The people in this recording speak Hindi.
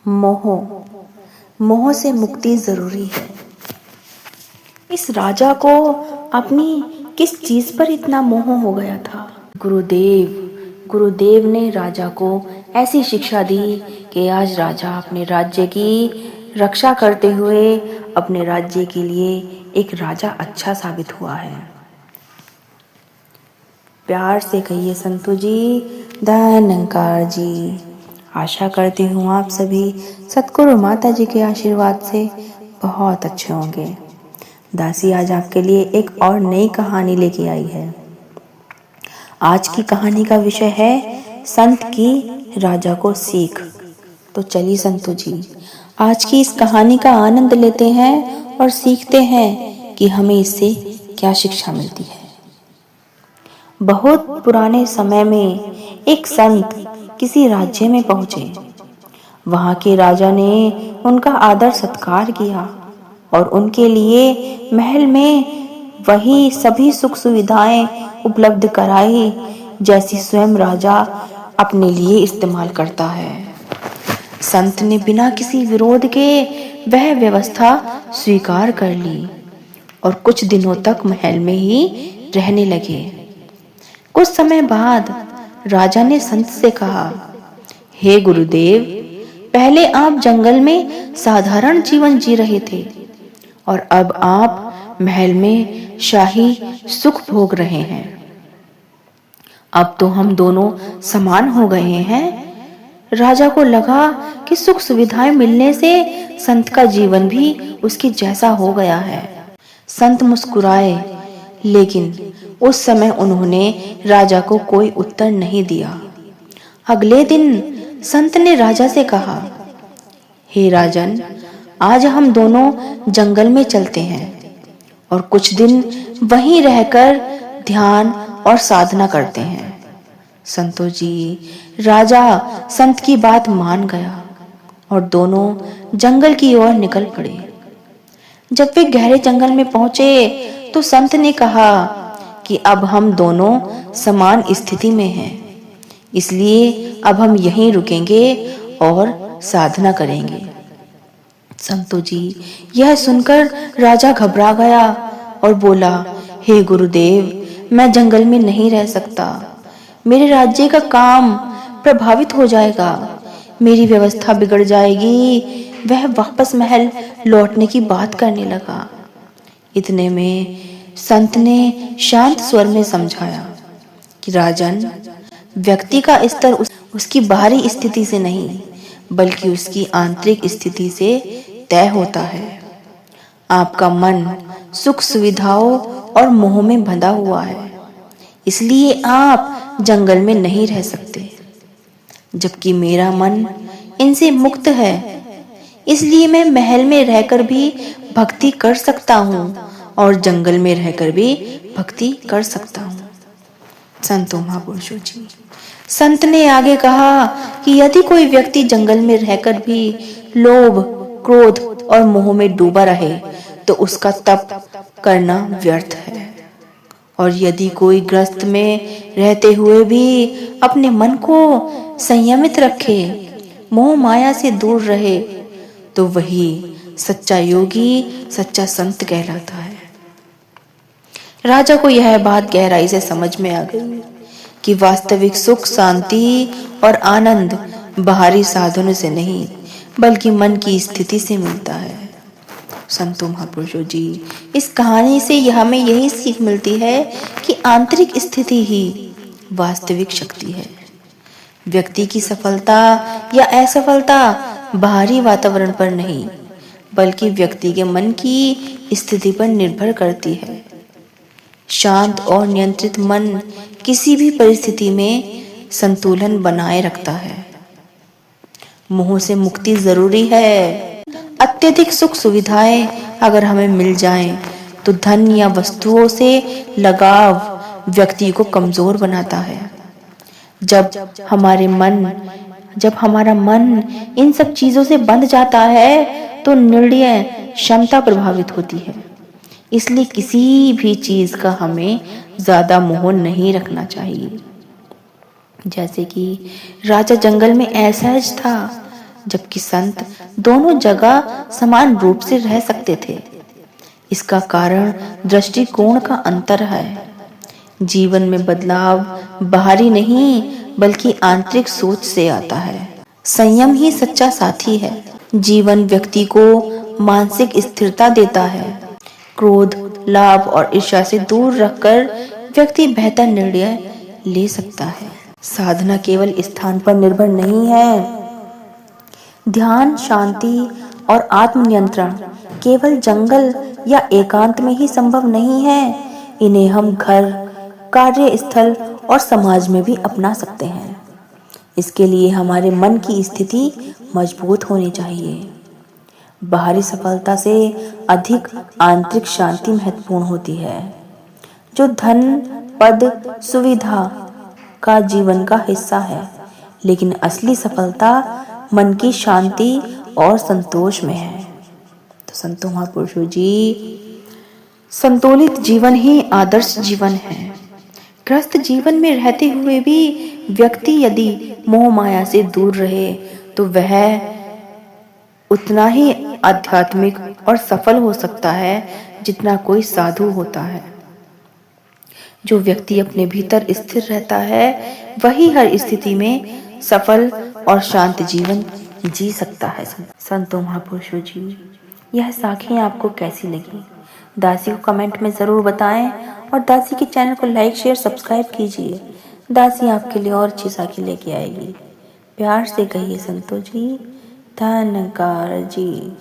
मोह मोह से मुक्ति जरूरी है। इस राजा को अपनी किस चीज पर इतना मोह हो गया था? गुरुदेव ने राजा को ऐसी शिक्षा दी कि आज राजा अपने राज्य की रक्षा करते हुए अपने राज्य के लिए एक राजा अच्छा साबित हुआ है। प्यार से कहिए संतु जी, धन्यकार जी। आशा करती हूँ आप सभी सतगुरु माता जी के आशीर्वाद से बहुत अच्छे होंगे। दासी आज आपके लिए एक और नई कहानी लेके आई है। आज की कहानी का विषय है संत की राजा को सीख। तो चलिए संतु जी, आज की इस कहानी का आनंद लेते हैं और सीखते हैं कि हमें इससे क्या शिक्षा मिलती है। बहुत पुराने समय में एक संत किसी राज्य में पहुंचे। वहां के राजा ने उनका आदर सत्कार किया और उनके लिए महल में वही सभी सुख सुविधाएं उपलब्ध कराई जैसी स्वयं राजा अपने लिए इस्तेमाल करता है। संत ने बिना किसी विरोध के वह व्यवस्था स्वीकार कर ली और कुछ दिनों तक महल में ही रहने लगे। कुछ समय बाद राजा ने संत से कहा, हे गुरुदेव, पहले आप जंगल में साधारण जीवन जी रहे थे और अब आप महल में शाही सुख भोग रहे हैं। अब तो हम दोनों समान हो गए हैं। राजा को लगा कि सुख सुविधाएं मिलने से संत का जीवन भी उसके जैसा हो गया है। संत मुस्कुराए, लेकिन उस समय उन्होंने राजा को कोई उत्तर नहीं दिया। अगले दिन संत ने राजा से कहा, हे राजन, आज हम दोनों जंगल में चलते हैं और कुछ दिन वहीं रहकर ध्यान और साधना करते हैं। संतो जी, राजा संत की बात मान गया और दोनों जंगल की ओर निकल पड़े। जब वे गहरे जंगल में पहुंचे तो संत ने कहा कि अब हम दोनों समान स्थिति में हैं, इसलिए अब हम यहीं रुकेंगे और साधना करेंगे। संतो जी, यह सुनकर राजा घबरा गया और बोला, हे गुरुदेव, मैं जंगल में नहीं रह सकता। मेरे राज्य का काम प्रभावित हो जाएगा, मेरी व्यवस्था बिगड़ जाएगी। वह वापस महल लौटने की बात करने लगा। इतने में संत ने शांत स्वर में समझाया कि राजन, व्यक्ति का स्तर उसकी बाहरी स्थिति से नहीं बल्कि उसकी आंतरिक स्थिति से तय होता है। आपका मन सुख सुविधाओं और मोह में बंधा हुआ है, इसलिए आप जंगल में नहीं रह सकते, जबकि मेरा मन इनसे मुक्त है, इसलिए मैं महल में रहकर भी भक्ति कर सकता हूँ और जंगल में रहकर भी भक्ति कर सकता हूँ। संतो महापुरुषों जी, संत ने आगे कहा कि यदि कोई व्यक्ति जंगल में रहकर भी लोभ, क्रोध और मोह में डूबा रहे तो उसका तप करना व्यर्थ है, और यदि कोई ग्रस्त में रहते हुए भी अपने मन को संयमित रखे, मोह माया से दूर रहे, तो वही सच्चा योगी, सच्चा संत कहलाता है। राजा को यह बात गहराई से समझ में आ गई कि वास्तविक सुख, शांति और आनंद बाहरी साधनों से नहीं बल्कि मन की स्थिति से मिलता है। संतो महापुरुषों जी, इस कहानी से हमें यही सीख मिलती है कि आंतरिक स्थिति ही वास्तविक शक्ति है। व्यक्ति की सफलता या असफलता बाहरी वातावरण पर नहीं बल्कि व्यक्ति के मन की स्थिति पर निर्भर करती है। शांत और नियंत्रित मन किसी भी परिस्थिति में संतुलन बनाए रखता है। मोह से मुक्ति जरूरी है। अत्यधिक सुख सुविधाएं अगर हमें मिल जाएं, तो धन या वस्तुओं से लगाव व्यक्ति को कमजोर बनाता है। जब हमारा मन इन सब चीजों से बंध जाता है तो निर्णय क्षमता प्रभावित होती है। इसलिए किसी भी चीज का हमें ज्यादा मोह नहीं रखना चाहिए। जैसे कि राजा जंगल में असहज था, जबकि संत दोनों जगह समान रूप से रह सकते थे। इसका कारण दृष्टिकोण का अंतर है। जीवन में बदलाव बाहरी नहीं बल्कि आंतरिक सोच से आता है। संयम ही सच्चा साथी है। जीवन व्यक्ति को मानसिक स्थिरता देता है। क्रोध, लाभ और ईर्ष्या से दूर रखकर व्यक्ति बेहतर निर्णय ले सकता है। साधना केवल स्थान पर निर्भर नहीं है। ध्यान, शांति और आत्मनियंत्रण केवल जंगल या एकांत में ही संभव नहीं है। इन्हें हम घर, कार्यस्थल और समाज में भी अपना सकते हैं। इसके लिए हमारे मन की स्थिति मजबूत होनी चाहिए। बाहरी सफलता से अधिक आंतरिक शांति महत्वपूर्ण होती है। जो धन, पद, सुविधा का जीवन का हिस्सा है, लेकिन असली सफलता मन की शांति और संतोष में है। तो संतों महापुरुषों जी, संतुलित जीवन ही आदर्श जीवन है। ग्रस्त जीवन में रहते हुए भी व्यक्ति यदि मोह माया से दूर रहे तो वह उतना ही आध्यात्मिक और सफल हो सकता है जितना कोई साधु होता है। जो व्यक्ति अपने भीतर स्थिर रहता है वही हर स्थिति में सफल और शांत जीवन जी सकता है। संतों महापुरुषों जी, यह साखियां आपको कैसी लगी? दासी को कमेंट में जरूर बताएं और दासी के चैनल को लाइक, शेयर, सब्सक्राइब कीजिए। दासी आपके लिए और अच्छी साखी लेके आएगी। प्यार से कहिए संतों जी, धन्यकार जी।